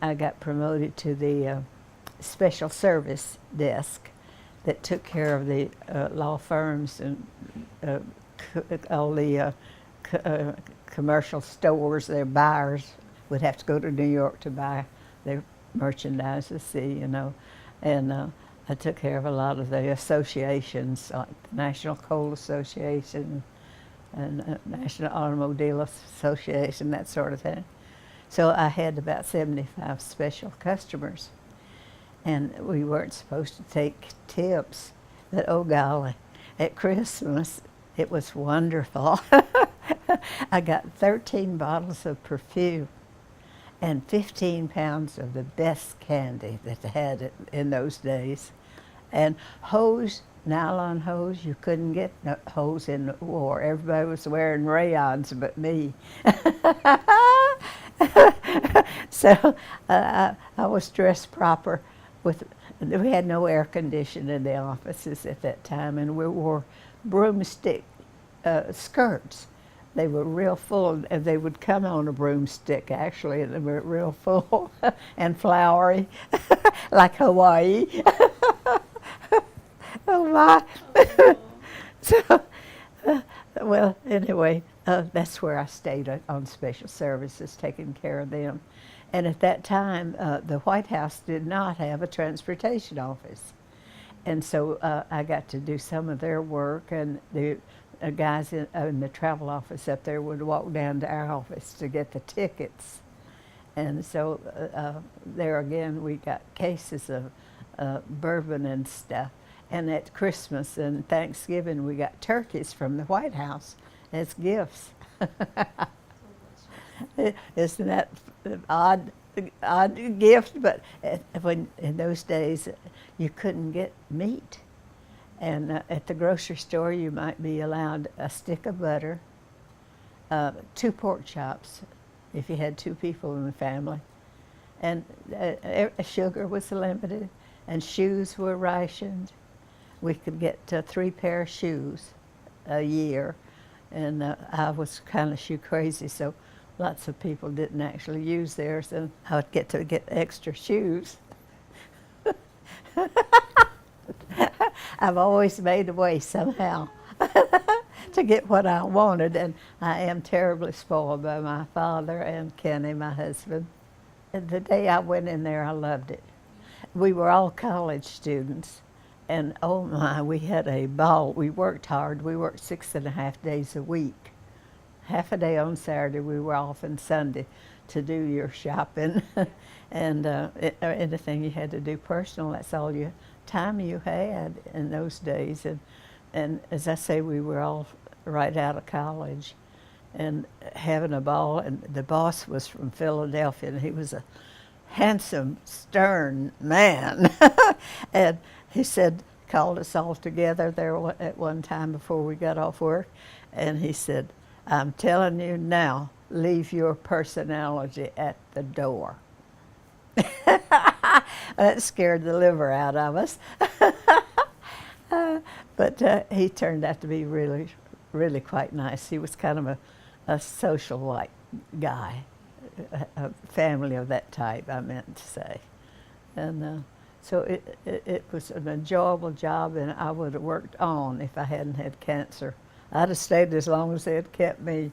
I got promoted to the special service desk that took care of the law firms and all the commercial stores. Their buyers would have to go to New York to buy their merchandise to see, you know. And I took care of a lot of the associations, like the National Coal Association and National Automobile Association, that sort of thing. So I had about 75 special customers. And we weren't supposed to take tips, but oh golly, at Christmas, it was wonderful. I got 13 bottles of perfume and 15 pounds of the best candy that they had in those days. And hose, nylon hose, you couldn't get hose in the war. Everybody was wearing rayons but me. So I was dressed proper. We had no air conditioning in the offices at that time, and we wore broomstick skirts. They were real full, and they would come on a broomstick actually, and they were real full and flowery, like Hawaii. Oh my! So, well, anyway, that's where I stayed on special services, taking care of them. And at that time, the White House did not have a transportation office. And so I got to do some of their work, and the guys in the travel office up there would walk down to our office to get the tickets. And so there again, we got cases of bourbon and stuff. And at Christmas and Thanksgiving, we got turkeys from the White House as gifts. Isn't that odd gift? But when in those days you couldn't get meat, and at the grocery store you might be allowed a stick of butter, 2 pork chops if you had 2 people in the family, and sugar was limited, and shoes were rationed. We could get 3 pair of shoes a year, and I was kind of shoe crazy, so lots of people didn't actually use theirs, and I would get to get extra shoes. I've always made a way somehow to get what I wanted, and I am terribly spoiled by my father and Kenny, my husband. And the day I went in there, I loved it. We were all college students, and oh my, we had a ball. We worked hard. We worked 6.5 days a week. Half a day on Saturday, we were off, and Sunday to do your shopping and anything you had to do personal. That's all your time you had in those days. And as I say, we were all right out of college and having a ball. And the boss was from Philadelphia, and he was a handsome, stern man. And he said, called us all together there at one time before we got off work, and he said, I'm telling you now, leave your personality at the door. That scared the liver out of us. But he turned out to be really, really quite nice. He was kind of a social-like guy, a family of that type, I meant to say. And so it was an enjoyable job, and I would have worked on if I hadn't had cancer. I'd have stayed as long as they had kept me.